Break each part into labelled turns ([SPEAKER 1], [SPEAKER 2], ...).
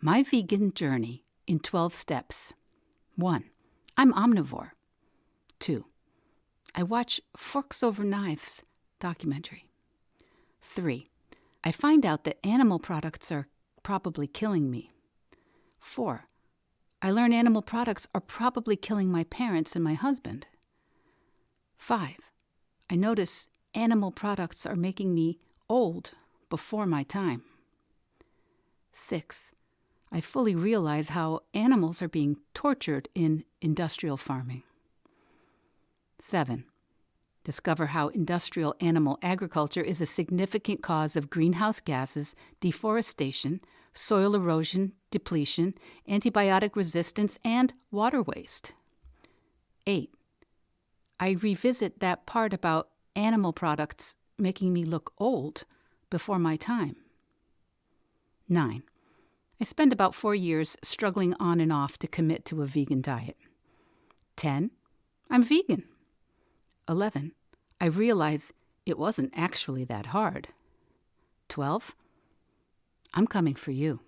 [SPEAKER 1] My vegan journey in 12 steps. 1. I'm omnivore. 2. I watch Forks Over Knives documentary. 3. I find out that animal products are probably killing me. 4. I learn animal products are probably killing my parents and my husband. 5. I notice animal products are making me old before my time. 6. I fully realize how animals are being tortured in industrial farming. 7. Discover how industrial animal agriculture is a significant cause of greenhouse gases, deforestation, soil erosion, depletion, antibiotic resistance, and water waste. 8. I revisit that part about animal products making me look old before my time. 9. I spend about 4 years struggling on and off to commit to a vegan diet. 10. I'm vegan. 11. I realize it wasn't actually that hard. 12. I'm coming for you.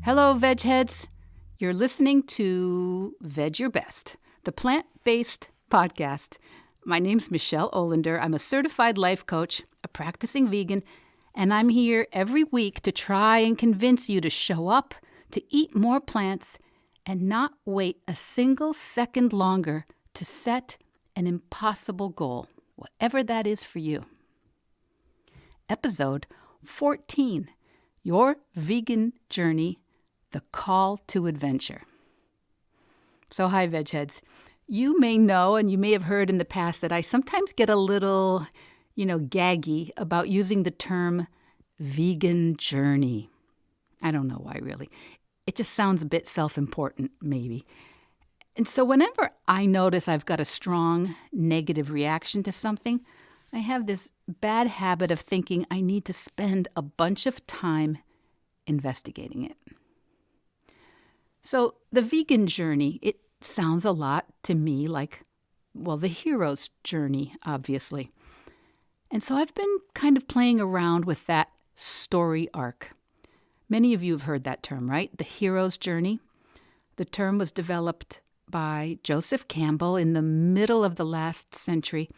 [SPEAKER 1] Hello, Vedge Heads. You're listening to Veg Your Best, the plant-based podcast. My name's Michele Olander. I'm a certified life coach, a practicing vegan, and I'm here every week to try and convince you to show up, to eat more plants, and not wait a single second longer to set an impossible goal, whatever that is for you. Episode 14, Your Vegan Journey, The Call to Adventure. So hi, Veg Heads. You may know and you may have heard in the past that I sometimes get a little, gaggy about using the term vegan journey. I don't know why, really. It just sounds a bit self-important, maybe. And so whenever I notice I've got a strong negative reaction to something, I have this bad habit of thinking I need to spend a bunch of time investigating it. So the vegan journey, it sounds a lot to me like, the hero's journey, obviously. And so I've been kind of playing around with that story arc. Many of you have heard that term, right? The hero's journey. The term was developed by Joseph Campbell in the middle of the last century.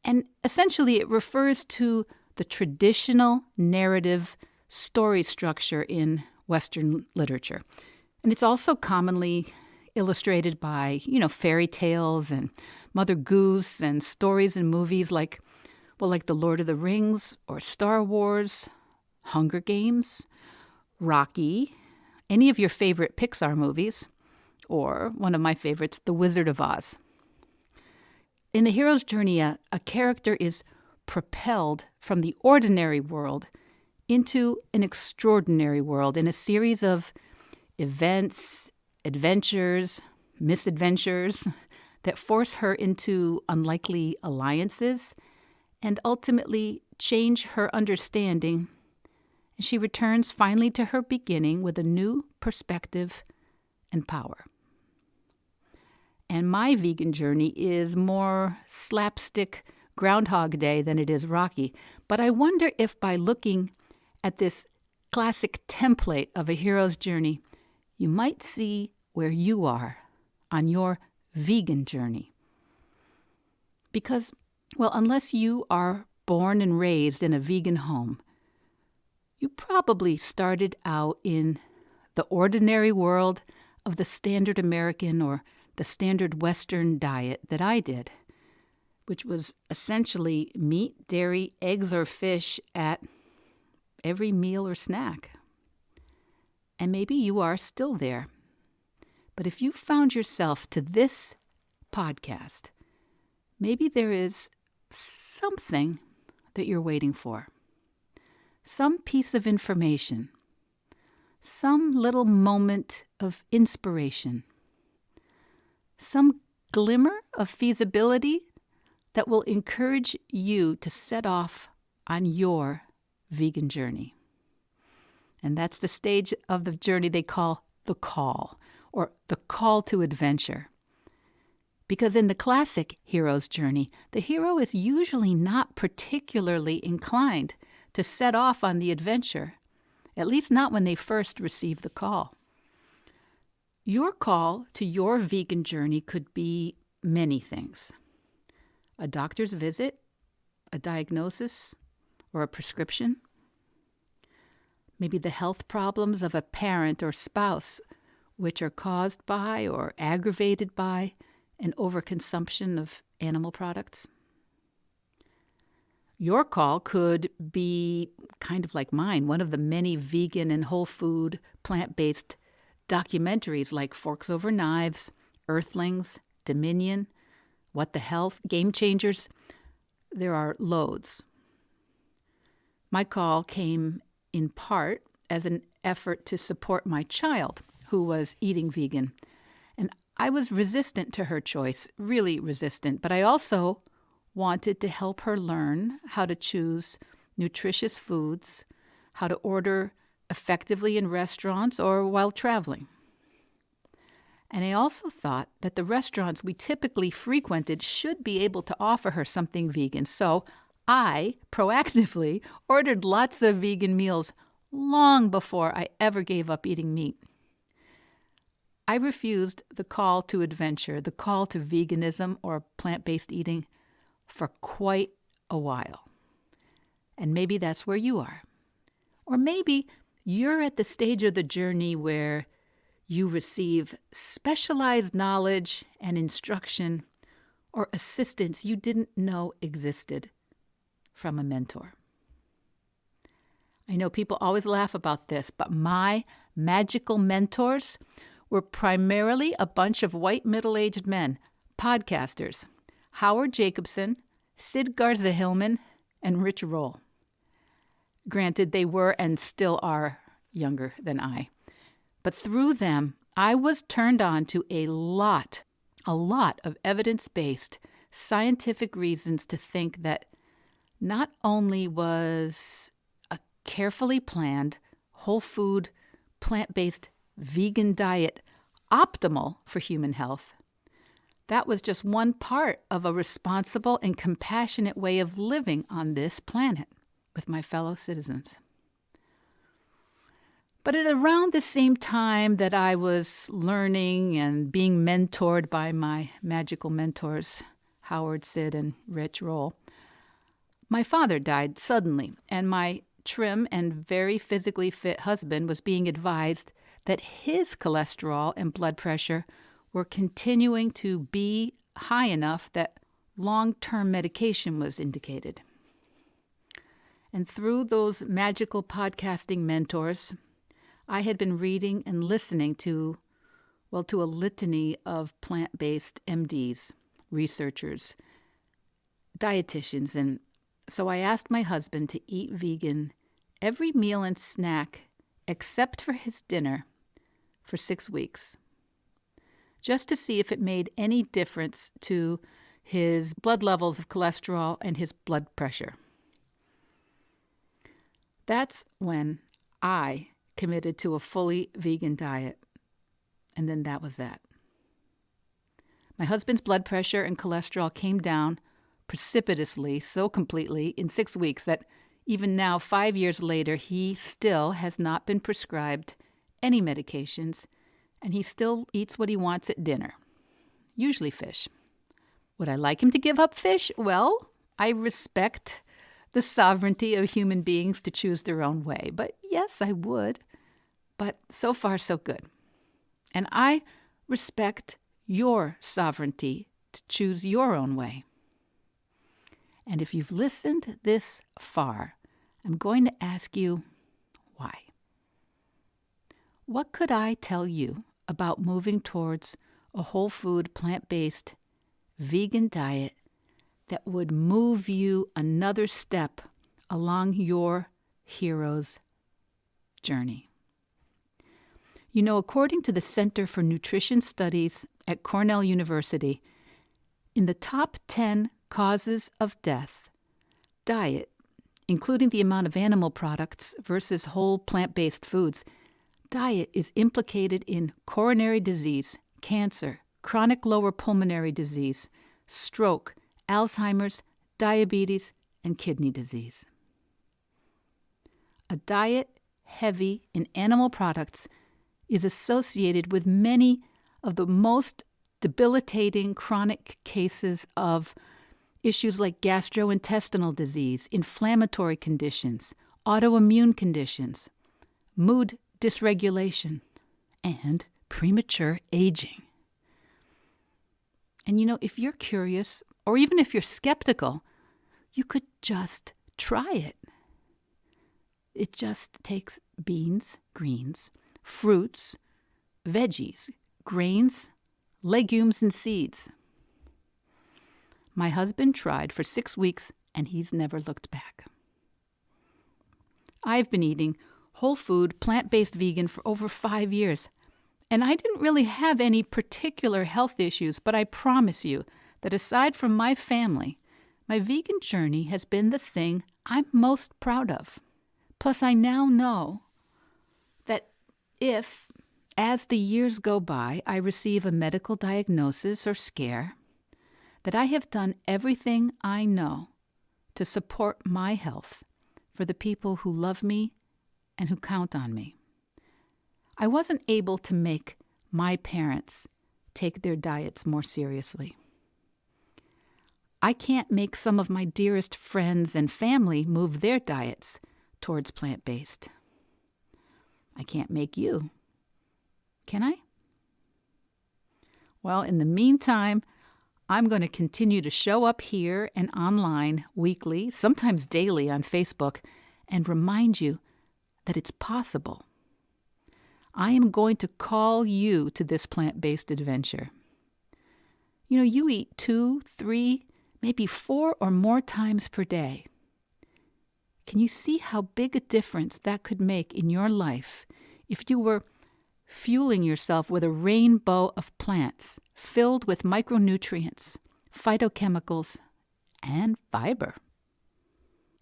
[SPEAKER 1] And essentially it refers to the traditional narrative story structure in Western literature. And it's also commonly illustrated by, fairy tales and Mother Goose and stories and movies like The Lord of the Rings or Star Wars, Hunger Games, Rocky, any of your favorite Pixar movies, or one of my favorites, The Wizard of Oz. In the hero's journey, a character is propelled from the ordinary world into an extraordinary world in a series of events, adventures, misadventures that force her into unlikely alliances and ultimately change her understanding. And she returns finally to her beginning with a new perspective and power. And my vegan journey is more slapstick Groundhog Day than it is Rocky. But I wonder if by looking at this classic template of a hero's journey, you might see where you are on your vegan journey. Because, unless you are born and raised in a vegan home, you probably started out in the ordinary world of the standard American or the standard Western diet that I did, which was essentially meat, dairy, eggs, or fish at every meal or snack. And maybe you are still there. But if you found yourself to this podcast, maybe there is something that you're waiting for. Some piece of information. Some little moment of inspiration. Some glimmer of feasibility that will encourage you to set off on your vegan journey. And that's the stage of the journey they call the call, or the call to adventure. Because in the classic hero's journey, the hero is usually not particularly inclined to set off on the adventure, at least not when they first receive the call. Your call to your vegan journey could be many things. A doctor's visit, a diagnosis, or a prescription. Maybe the health problems of a parent or spouse, which are caused by or aggravated by an overconsumption of animal products. Your call could be kind of like mine, one of the many vegan and whole food, plant-based documentaries like Forks Over Knives, Earthlings, Dominion, What the Health, Game Changers. There are loads. My call came in part as an effort to support my child who was eating vegan. And I was resistant to her choice, really resistant, but I also wanted to help her learn how to choose nutritious foods, how to order effectively in restaurants or while traveling. And I also thought that the restaurants we typically frequented should be able to offer her something vegan. So I proactively ordered lots of vegan meals long before I ever gave up eating meat. I refused the call to adventure, the call to veganism or plant-based eating for quite a while. And maybe that's where you are. Or maybe you're at the stage of the journey where you receive specialized knowledge and instruction or assistance you didn't know existed from a mentor. I know people always laugh about this, but my magical mentors were primarily a bunch of white middle-aged men, podcasters, Howard Jacobson, Sid Garza-Hillman, and Rich Roll. Granted, they were and still are younger than I. But through them, I was turned on to a lot of evidence-based, scientific reasons to think that not only was a carefully planned, whole food, plant-based vegan diet optimal for human health, that was just one part of a responsible and compassionate way of living on this planet with my fellow citizens. But at around the same time that I was learning and being mentored by my magical mentors, Howard, Sid, and Rich Roll, my father died suddenly, and my trim and very physically fit husband was being advised that his cholesterol and blood pressure were continuing to be high enough that long-term medication was indicated. And through those magical podcasting mentors, I had been reading and listening to a litany of plant-based MDs, researchers, dietitians, and so I asked my husband to eat vegan every meal and snack except for his dinner for 6 weeks, just to see if it made any difference to his blood levels of cholesterol and his blood pressure. That's when I committed to a fully vegan diet, and then that was that. My husband's blood pressure and cholesterol came down precipitously, so completely, in 6 weeks that even now, 5 years later, he still has not been prescribed any medications, and he still eats what he wants at dinner, usually fish. Would I like him to give up fish? Well, I respect the sovereignty of human beings to choose their own way. But yes, I would. But so far, so good. And I respect your sovereignty to choose your own way. And if you've listened this far, I'm going to ask you why. What could I tell you about moving towards a whole food, plant-based, vegan diet that would move you another step along your hero's journey? You know, according to the Center for Nutrition Studies at Cornell University, in the top 10 causes of death, diet including the amount of animal products versus whole plant-based foods, diet is implicated in coronary disease, cancer, chronic lower pulmonary disease, stroke, Alzheimer's, diabetes, and kidney disease. A diet heavy in animal products is associated with many of the most debilitating chronic cases of issues like gastrointestinal disease, inflammatory conditions, autoimmune conditions, mood dysregulation, and premature aging. And if you're curious, or even if you're skeptical, you could just try it. It just takes beans, greens, fruits, veggies, grains, legumes, and seeds. My husband tried for 6 weeks, and he's never looked back. I've been eating whole food, plant-based vegan for over 5 years, and I didn't really have any particular health issues, but I promise you that aside from my family, my vegan journey has been the thing I'm most proud of. Plus, I now know that if, as the years go by, I receive a medical diagnosis or scare, that I have done everything I know to support my health for the people who love me and who count on me. I wasn't able to make my parents take their diets more seriously. I can't make some of my dearest friends and family move their diets towards plant-based. I can't make you. Can I? Well, in the meantime, I'm going to continue to show up here and online weekly, sometimes daily on Facebook, and remind you that it's possible. I am going to call you to this plant-based adventure. You eat 2, 3, maybe 4 or more times per day. Can you see how big a difference that could make in your life if you were fueling yourself with a rainbow of plants filled with micronutrients, phytochemicals, and fiber?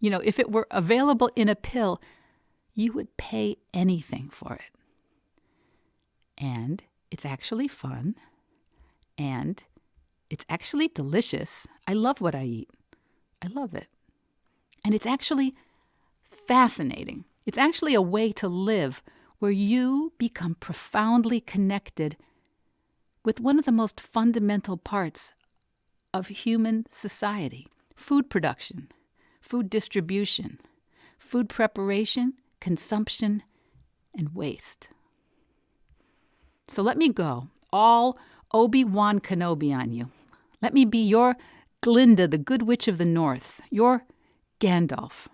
[SPEAKER 1] If it were available in a pill, you would pay anything for it. And it's actually fun, and it's actually delicious. I love what I eat. I love it. And it's actually fascinating. It's actually a way to live where you become profoundly connected with one of the most fundamental parts of human society: food production, food distribution, food preparation, consumption, and waste. So let me go, all Obi-Wan Kenobi on you. Let me be your Glinda, the Good Witch of the North, your Gandalf.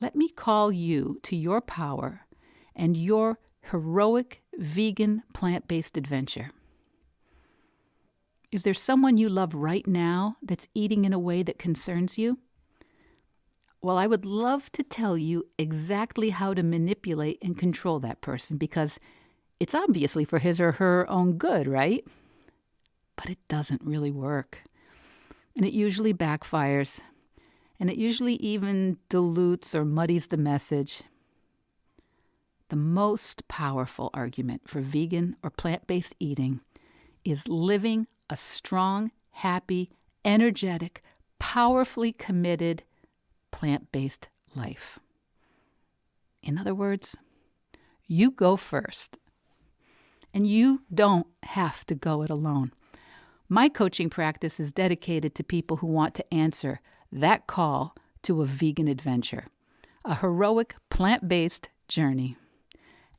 [SPEAKER 1] Let me call you to your power and your heroic vegan plant-based adventure. Is there someone you love right now that's eating in a way that concerns you? Well, I would love to tell you exactly how to manipulate and control that person, because it's obviously for his or her own good, right? But it doesn't really work. And it usually backfires. And it usually even dilutes or muddies the message. The most powerful argument for vegan or plant-based eating is living a strong, happy, energetic, powerfully committed plant-based life. In other words, you go first. And you don't have to go it alone. My coaching practice is dedicated to people who want to answer that call to a vegan adventure, a heroic plant-based journey.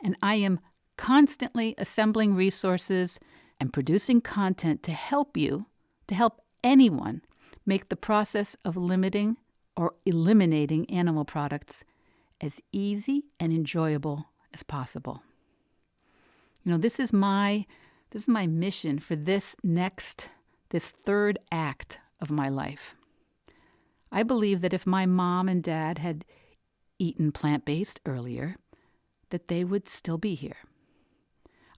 [SPEAKER 1] And I am constantly assembling resources and producing content to help you, to help anyone make the process of limiting or eliminating animal products as easy and enjoyable as possible. This is my mission for this third act of my life. I believe that if my mom and dad had eaten plant-based earlier, that they would still be here.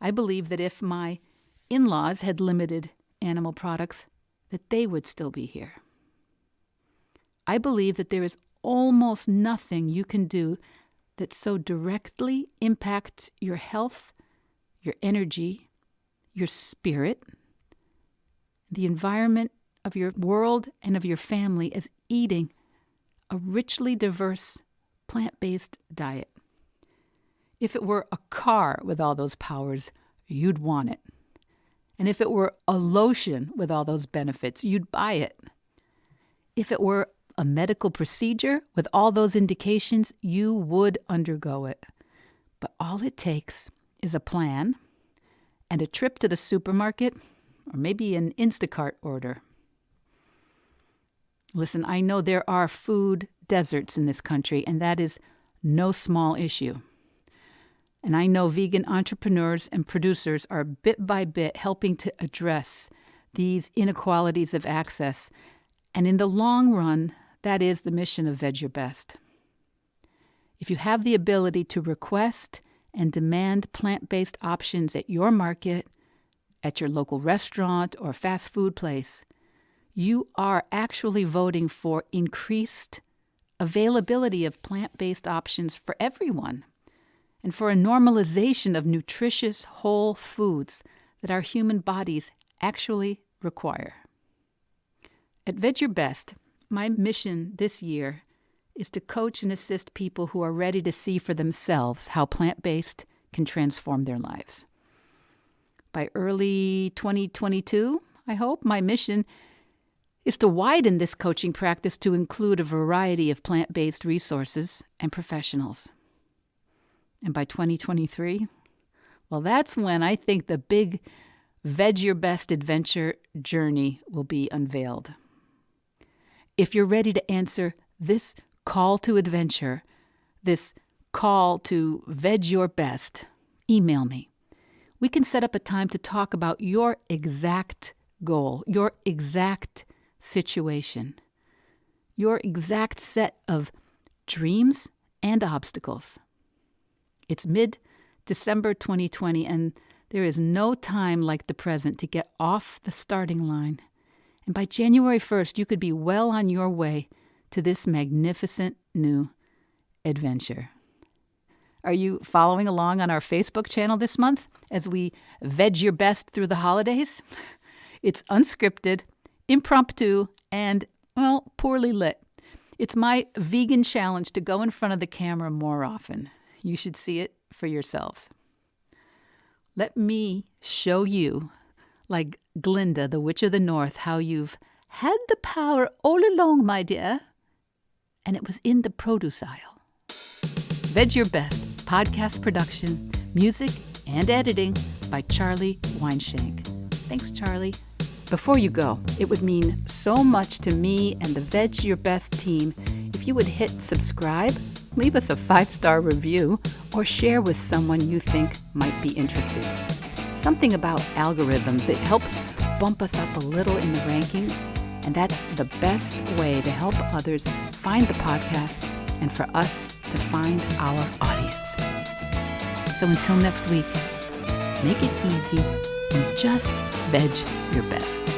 [SPEAKER 1] I believe that if my in-laws had limited animal products, that they would still be here. I believe that there is almost nothing you can do that so directly impacts your health, your energy, your spirit, the environment of your world and of your family as eating a richly diverse plant-based diet. If it were a car with all those powers, you'd want it. And if it were a lotion with all those benefits, you'd buy it. If it were a medical procedure with all those indications, you would undergo it. But all it takes is a plan and a trip to the supermarket, or maybe an Instacart order. Listen, I know there are food deserts in this country, and that is no small issue. And I know vegan entrepreneurs and producers are bit by bit helping to address these inequalities of access. And in the long run, that is the mission of Vedge Your Best. If you have the ability to request and demand plant-based options at your market, at your local restaurant or fast food place, you are actually voting for increased availability of plant-based options for everyone, and for a normalization of nutritious whole foods that our human bodies actually require. At Vedge Your Best, my mission this year is to coach and assist people who are ready to see for themselves how plant-based can transform their lives. By early 2022, I hope, my mission is to widen this coaching practice to include a variety of plant-based resources and professionals. And by 2023, well, that's when I think the big Vedge Your Best adventure journey will be unveiled. If you're ready to answer this call to adventure, this call to Vedge Your Best, email me. We can set up a time to talk about your exact goal, your exact situation, your exact set of dreams and obstacles. It's mid-December 2020, and there is no time like the present to get off the starting line. And by January 1st, you could be well on your way to this magnificent new adventure. Are you following along on our Facebook channel this month as we Vedge Your Best through the holidays? It's unscripted, impromptu, and, well, poorly lit. It's my vegan challenge to go in front of the camera more often. You should see it for yourselves. Let me show you, like Glinda, the Witch of the North, how you've had the power all along, my dear, and it was in the produce aisle. Vedge Your Best, podcast production, music, and editing by Charlie Weinshank. Thanks, Charlie. Before you go, it would mean so much to me and the Vedge Your Best team if you would hit subscribe, leave us a 5-star review, or share with someone you think might be interested. Something about algorithms, it helps bump us up a little in the rankings, and that's the best way to help others find the podcast and for us to find our audience. So until next week, make it easy and just Vedge Your Best.